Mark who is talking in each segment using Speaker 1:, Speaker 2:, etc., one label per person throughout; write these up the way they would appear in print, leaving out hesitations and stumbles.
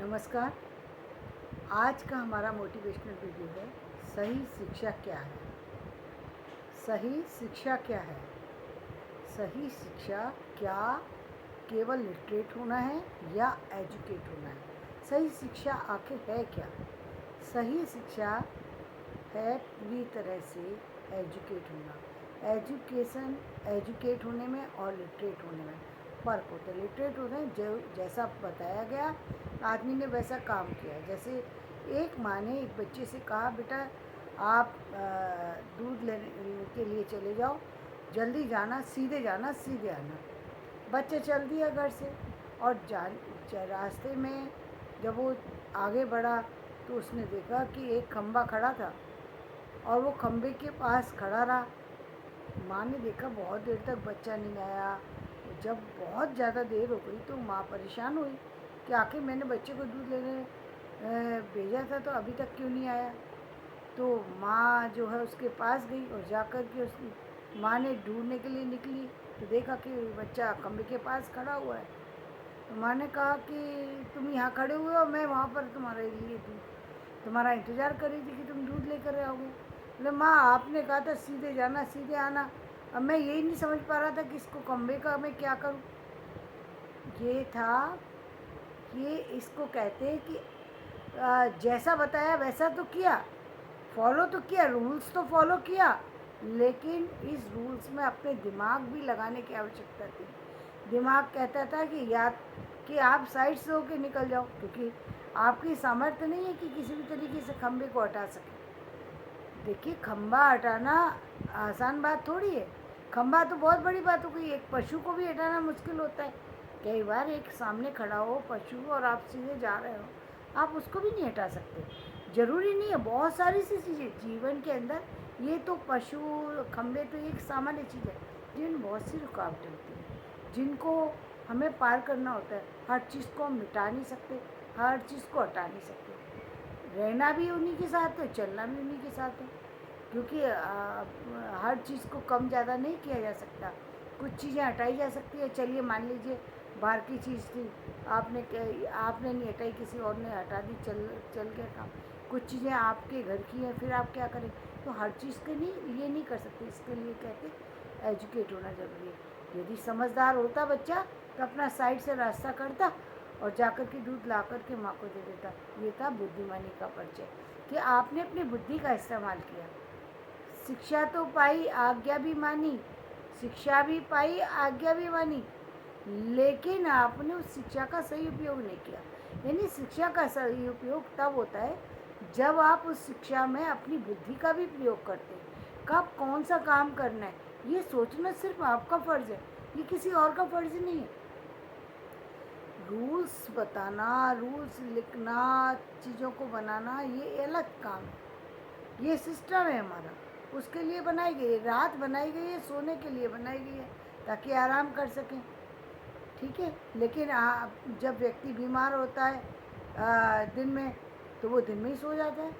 Speaker 1: नमस्कार। आज का हमारा मोटिवेशनल वीडियो है, सही शिक्षा क्या है। सही शिक्षा क्या है? सही शिक्षा क्या केवल लिटरेट होना है या एजुकेट होना है? सही शिक्षा आखिर है क्या? सही शिक्षा है पूरी तरह से एजुकेट होना। एजुकेट होने में और लिटरेट होने में फ़र्क होता है। लिटरेट होने में जो जैसा बताया गया आदमी ने वैसा काम किया। जैसे एक माँ ने एक बच्चे से कहा, बेटा आप दूध लेने के लिए चले जाओ, जल्दी जाना, सीधे आना। बच्चा चल दिया घर से और रास्ते में जब वो आगे बढ़ा तो उसने देखा कि एक खंबा खड़ा था और वो खंबे के पास खड़ा रहा। माँ ने देखा बहुत देर तक बच्चा नहीं आया। जब बहुत ज़्यादा देर हो गई तो माँ परेशान हुई कि आखिर मैंने बच्चे को दूध लेने भेजा था तो अभी तक क्यों नहीं आया। तो माँ जो है उसके पास गई और जाकर के उसकी माँ ने ढूंढने के लिए निकली तो देखा कि बच्चा खंबे के पास खड़ा हुआ है। तो माँ ने कहा कि तुम यहाँ खड़े हुए हो, मैं वहाँ पर तुम्हारा इंतज़ार कर रही थी कि तुम दूध लेकर आओगे। बोले माँ आपने कहा था सीधे जाना सीधे आना, अब मैं यही नहीं समझ पा रहा था कि इसको खंबे का मैं क्या करूँ। ये इसको कहते हैं कि जैसा बताया वैसा तो किया, फॉलो तो किया, रूल्स तो फॉलो किया, लेकिन इस रूल्स में अपने दिमाग भी लगाने की आवश्यकता थी। दिमाग कहता था कि आप साइड से होके निकल जाओ, क्योंकि आपकी सामर्थ्य नहीं है कि किसी भी तरीके से खंबे को हटा सके। देखिए, खंबा हटाना आसान बात थोड़ी है। खंबा तो बहुत बड़ी बात हो गई। एक पशु को भी हटाना मुश्किल होता है। कई बार एक सामने खड़ा हो पशु और आप सीधे जा रहे हो, आप उसको भी नहीं हटा सकते। ज़रूरी नहीं है, बहुत सारी सी चीज़ें जीवन के अंदर, ये तो पशु खंबे तो एक सामान्य चीज़ है, जिनमें बहुत सी रुकावटें होती हैं जिनको हमें पार करना होता है। हर चीज़ को हम मिटा नहीं सकते, हर चीज़ को हटा नहीं सकते। रहना भी उन्हीं के साथ है, चलना भी उन्हीं के साथ है, क्योंकि हर चीज़ को कम ज़्यादा नहीं किया जा सकता। कुछ चीज़ें हटाई जा सकती है। चलिए मान लीजिए बाहर की चीज़ थी, आपने नहीं हटाई, किसी और ने हटा दी, चल गया काम। कुछ चीज़ें आपके घर की हैं, फिर आप क्या करें? तो हर चीज़ के लिए नहीं कर सकते। इसके लिए कहते एजुकेट होना ज़रूरी है। यदि समझदार होता बच्चा तो अपना साइड से रास्ता करता और जाकर के दूध ला कर के माँ को दे देता। ये था बुद्धिमानी का परिचय, कि आपने अपनी बुद्धि का इस्तेमाल किया। शिक्षा तो पाई, आज्ञा भी मानी, शिक्षा भी पाई, आज्ञा भी मानी, लेकिन आपने उस शिक्षा का सही उपयोग नहीं किया। यानी शिक्षा का सही उपयोग तब होता है जब आप उस शिक्षा में अपनी बुद्धि का भी प्रयोग करते हैं। कब कौन सा काम करना है ये सोचना सिर्फ आपका फ़र्ज़ है, ये किसी और का फ़र्ज़ नहीं है। रूल्स बताना, रूल्स लिखना, चीज़ों को बनाना, ये अलग काम है। ये सिस्टम है हमारा, उसके लिए बनाई गई है। रात बनाई गई है, सोने के लिए बनाई गई है, ताकि आराम कर सकें। ठीक है, लेकिन जब व्यक्ति बीमार होता है दिन में, तो वो दिन में ही सो जाता है।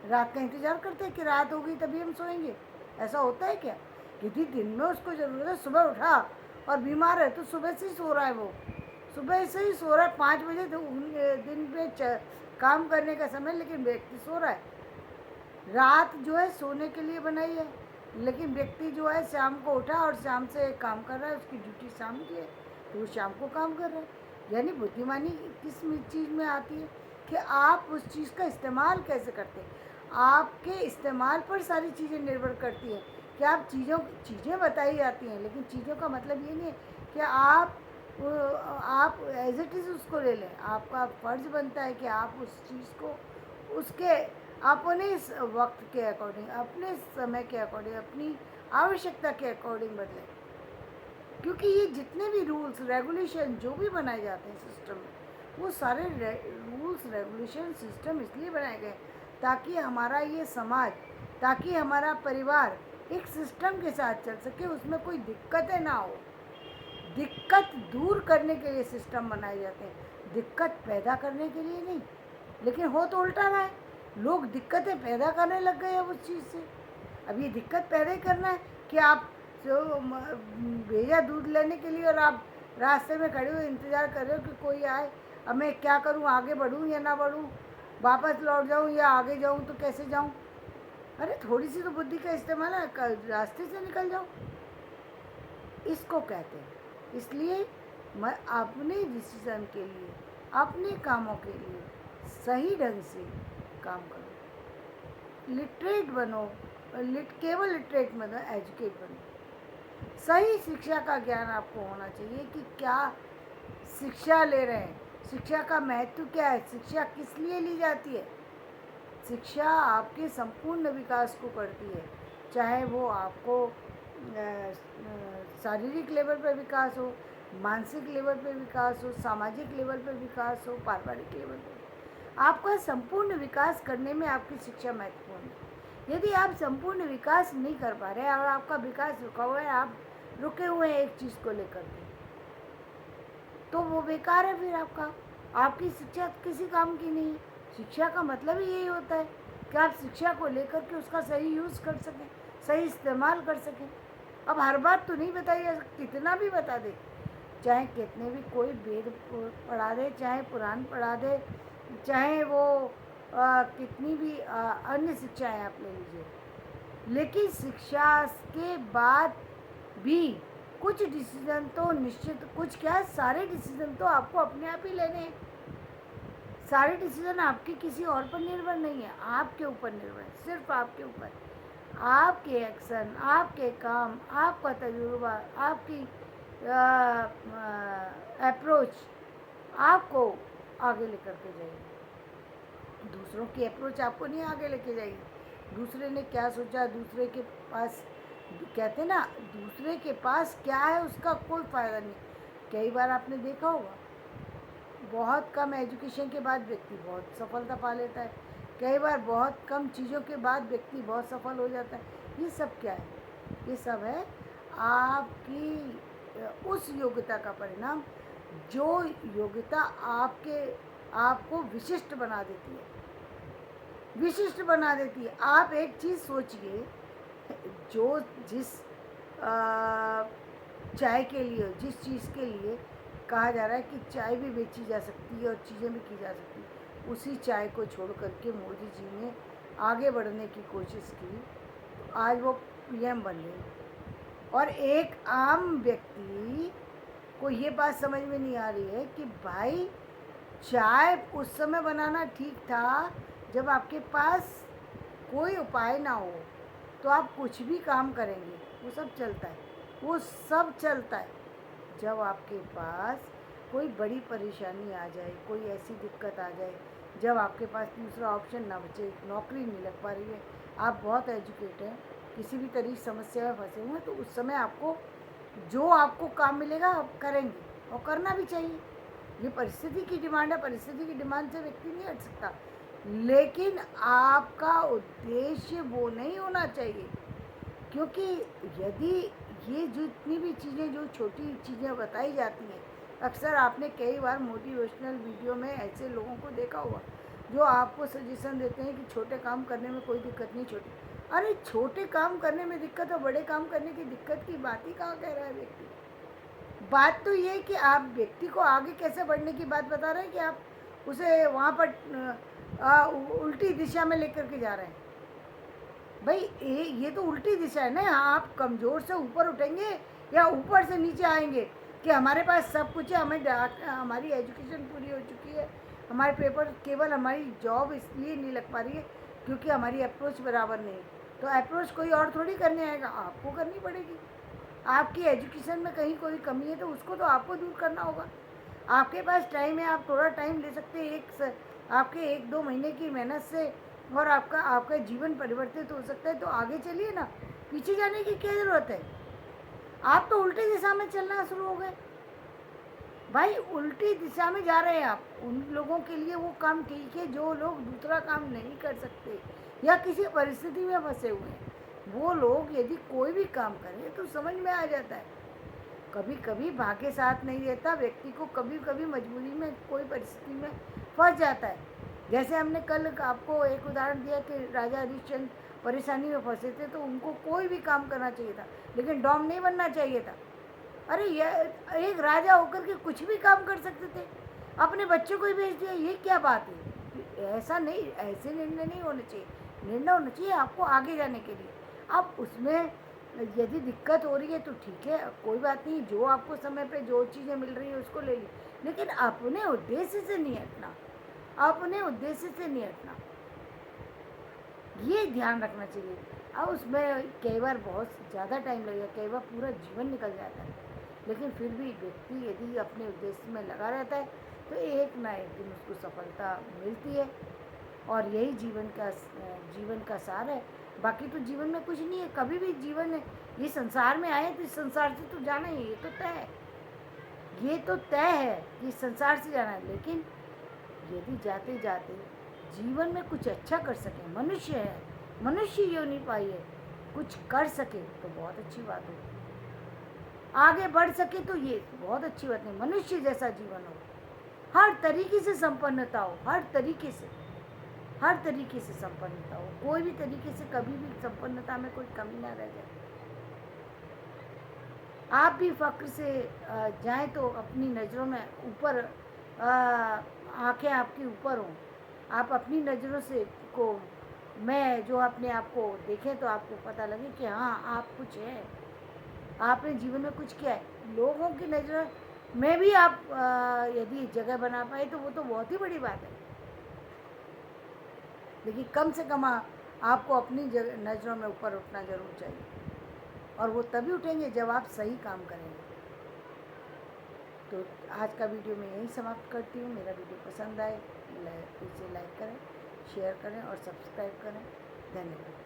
Speaker 1: रात का इंतज़ार करते हैं कि रात होगी तभी हम सोएंगे। ऐसा होता है क्या? यदि दिन में उसको ज़रूरत है, सुबह उठा और बीमार है तो सुबह से ही सो रहा है, वो सुबह से ही सो रहा है। 5 बजे तो दिन में काम करने का समय, लेकिन व्यक्ति सो रहा है। रात जो है सोने के लिए बनाई है, लेकिन व्यक्ति जो है शाम को उठा और शाम से काम कर रहा है, उसकी ड्यूटी शाम की है तो वो शाम को काम कर रहा है। यानी बुद्धिमानी किस चीज़ में आती है कि आप उस चीज़ का इस्तेमाल कैसे करते हैं। आपके इस्तेमाल पर सारी चीज़ें निर्भर करती हैं कि आप चीज़ें बताई जाती हैं, लेकिन चीज़ों का मतलब ये नहीं है कि आप एज इट इज़ उसको ले लें। आपका फ़र्ज़ बनता है कि आप उस चीज़ को उसके अपने इस वक्त के अकॉर्डिंग, अपने समय के अकॉर्डिंग, अपनी आवश्यकता के अकॉर्डिंग बदलें। क्योंकि ये जितने भी रूल्स रेगुलेशन जो भी बनाए जाते हैं सिस्टम में, वो सारे रूल्स रेगुलेशन सिस्टम इसलिए बनाए गए ताकि हमारा ये समाज, ताकि हमारा परिवार एक सिस्टम के साथ चल सके, उसमें कोई दिक्कतें ना हो। दिक्कत दूर करने के लिए सिस्टम बनाए जाते हैं, दिक्कत पैदा करने के लिए नहीं। लेकिन हो तो उल्टा रहा है, लोग दिक्कतें पैदा करने लग गए अब उस चीज़ से। अब ये दिक्कत पैदा ही करना है कि आप भेजा दूध लेने के लिए और आप रास्ते में खड़े हुए इंतज़ार कर रहे हो कि कोई आए, अब मैं क्या करूँ, आगे बढ़ूँ या ना बढ़ूँ, वापस लौट जाऊँ या आगे जाऊँ, तो कैसे जाऊँ? अरे थोड़ी सी तो बुद्धि का इस्तेमाल है, रास्ते से निकल जाओ, इसको कहते हैं। इसलिए मैं अपने डिसीजन के लिए, अपने कामों के लिए सही ढंग से काम करो, लिटरेट बनो, केवल लिटरेट बनो, एजुकेट बनो। सही शिक्षा का ज्ञान आपको होना चाहिए कि क्या शिक्षा ले रहे हैं, शिक्षा का महत्व क्या है, शिक्षा किस लिए ली जाती है। शिक्षा आपके संपूर्ण विकास को करती है, चाहे वो आपको शारीरिक लेवल पर विकास हो, मानसिक लेवल पर विकास हो, सामाजिक लेवल पर विकास हो, पारिवारिक लेवल पर। आपका संपूर्ण विकास करने में आपकी शिक्षा महत्वपूर्ण है। यदि आप संपूर्ण विकास नहीं कर पा रहे और आपका विकास रुका हुआ है, आप रुके हुए हैं एक चीज़ को लेकर के, तो वो बेकार है फिर आपकी शिक्षा किसी काम की नहीं है। शिक्षा का मतलब ही यही होता है कि आप शिक्षा को लेकर के उसका सही यूज़ कर सकें, सही इस्तेमाल कर सकें। अब हर बात तो नहीं बताई जा सकती, कितना भी बता दे, चाहे कितने भी कोई वेद पढ़ा दे, चाहे पुराण पढ़ा दे, चाहे वो कितनी भी अन्य शिक्षाएँ आप ले लीजिए, लेकिन शिक्षा के बाद भी कुछ डिसीजन तो निश्चित, कुछ क्या, सारे डिसीजन तो आपको अपने आप ही लेने हैं। सारे डिसीजन आपके किसी और पर निर्भर नहीं है, आपके ऊपर निर्भर है, सिर्फ आपके ऊपर। आपके एक्शन, आपके काम, आपका तजुर्बा, आपकी अप्रोच आपको आगे लेकर के जाएगी। दूसरों की अप्रोच आपको नहीं आगे लेके जाएगी। दूसरे ने क्या सोचा, दूसरे के पास, कहते ना, दूसरे के पास क्या है उसका कोई फ़ायदा नहीं। कई बार आपने देखा होगा, बहुत कम एजुकेशन के बाद व्यक्ति बहुत सफलता पा लेता है, कई बार बहुत कम चीज़ों के बाद व्यक्ति बहुत सफल हो जाता है। ये सब क्या है? ये सब है आपकी उस योग्यता का परिणाम, जो योग्यता आपको विशिष्ट बना देती है, विशिष्ट बना देती है। आप एक चीज़ सोचिए, जो जिस चाय के लिए, जिस चीज़ के लिए कहा जा रहा है कि चाय भी बेची जा सकती है और चीज़ें भी की जा सकती है, उसी चाय को छोड़ करके मोदी जी ने आगे बढ़ने की कोशिश की, तो आज वो पीएम बन गए। और एक आम व्यक्ति को ये बात समझ में नहीं आ रही है कि भाई, चाय उस समय बनाना ठीक था जब आपके पास कोई उपाय ना हो, तो आप कुछ भी काम करेंगे, वो सब चलता है, वो सब चलता है। जब आपके पास कोई बड़ी परेशानी आ जाए, कोई ऐसी दिक्कत आ जाए, जब आपके पास दूसरा ऑप्शन ना बचे, नौकरी नहीं लग पा रही है, आप बहुत एजुकेट हैं, किसी भी तरह की समस्या में फंसे हुए हैं, तो उस समय आपको जो आपको काम मिलेगा आप करेंगे, और करना भी चाहिए। ये परिस्थिति की डिमांड है, परिस्थिति की डिमांड से व्यक्ति नहीं हट सकता, लेकिन आपका उद्देश्य वो नहीं होना चाहिए। क्योंकि यदि ये जितनी भी चीज़ें, जो छोटी चीज़ें बताई जाती हैं, अक्सर आपने कई बार मोटिवेशनल वीडियो में ऐसे लोगों को देखा होगा जो आपको सजेशन देते हैं कि छोटे काम करने में कोई दिक्कत नहीं। अरे छोटे काम करने में दिक्कत और बड़े काम करने की दिक्कत की बात ही कहाँ कह रहा है व्यक्ति। बात तो ये है कि आप व्यक्ति को आगे कैसे बढ़ने की बात बता रहे हैं कि आप उसे वहाँ पर उल्टी दिशा में लेकर के जा रहे हैं। भाई ये तो उल्टी दिशा है ना। आप कमज़ोर से ऊपर उठेंगे या ऊपर से नीचे आएंगे कि हमारे पास सब कुछ है, हमारी एजुकेशन पूरी हो चुकी है, हमारे पेपर, केवल हमारी जॉब इसलिए नहीं लग पा रही है क्योंकि हमारी अप्रोच बराबर नहीं है। तो अप्रोच कोई और थोड़ी करने आएगा, आपको करनी पड़ेगी। आपकी एजुकेशन में कहीं कोई कमी है तो उसको तो आपको दूर करना होगा। आपके पास टाइम है, आप थोड़ा टाइम ले सकते हैं, आपके 1-2 महीने की मेहनत से, और आपका जीवन परिवर्तित हो सकता है। तो आगे चलिए ना, पीछे जाने की क्या ज़रूरत है। आप तो उल्टी दिशा में चलना शुरू हो गए भाई, उल्टी दिशा में जा रहे हैं आप। उन लोगों के लिए वो काम ठीक है जो लोग दूसरा काम नहीं कर सकते या किसी परिस्थिति में फंसे हुए हैं। वो लोग यदि कोई भी काम करें तो समझ में आ जाता है। कभी कभी भाग्य साथ नहीं देता, व्यक्ति को कभी कभी मजबूरी में कोई परिस्थिति में फंस जाता है। जैसे हमने कल आपको एक उदाहरण दिया कि राजा हरिश्चंद्र परेशानी में फंसे थे, तो उनको कोई भी काम करना चाहिए था, लेकिन डॉन नहीं बनना चाहिए था। अरे ये एक राजा होकर के कुछ भी काम कर सकते थे। अपने बच्चों को ही भेज दिया, ये क्या बात है? ऐसा नहीं, ऐसे निर्णय नहीं होने चाहिए। निर्णय होना चाहिए आपको आगे जाने के लिए। अब उसमें यदि दिक्कत हो रही है तो ठीक है, कोई बात नहीं, जो आपको समय पे जो चीज़ें मिल रही है उसको ले ली, लेकिन अपने उद्देश्य से नहीं हटना, अपने उद्देश्य से नहीं हटना, ये ध्यान रखना चाहिए। अब उसमें कई बार बहुत ज़्यादा टाइम लगेगा, कई बार पूरा जीवन निकल जाता है, लेकिन फिर भी व्यक्ति यदि अपने उद्देश्य में लगा रहता है तो एक ना एक दिन उसको सफलता मिलती है। और यही जीवन का सार है। बाकी तो जीवन में कुछ नहीं है, कभी भी जीवन है, ये संसार में आए तो इस संसार से तो जाना ही है, ये तो तय है, ये तो तय है कि इस संसार से जाना है। लेकिन यदि जाते जाते जीवन में कुछ अच्छा कर सके, मनुष्य है, मनुष्य योनि पाई है, कुछ कर सके तो बहुत अच्छी बात हो, आगे बढ़ सके तो ये बहुत अच्छी बात नहीं, मनुष्य जैसा जीवन हो, हर तरीके से संपन्नता हो, हर तरीके से, हर तरीके से संपन्नता हो, कोई भी तरीके से कभी भी संपन्नता में कोई कमी ना रह जाए। आप भी फक्र से जाएं तो अपनी नज़रों में ऊपर, आंखें आपकी ऊपर हों, आप अपनी नज़रों से को मैं जो अपने आप को देखें तो आपको पता लगे कि हाँ आप कुछ है, आपने जीवन में कुछ किया है। लोगों की नज़र में भी आप यदि जगह बना पाए तो वो तो बहुत ही बड़ी बात है, लेकिन कम से कम आपको अपनी नज़रों में ऊपर उठना ज़रूर चाहिए, और वो तभी उठेंगे जब आप सही काम करेंगे। तो आज का वीडियो मैं यहीं समाप्त करती हूँ। मेरा वीडियो पसंद आए इसे लाइक करें, शेयर करें और सब्सक्राइब करें। धन्यवाद।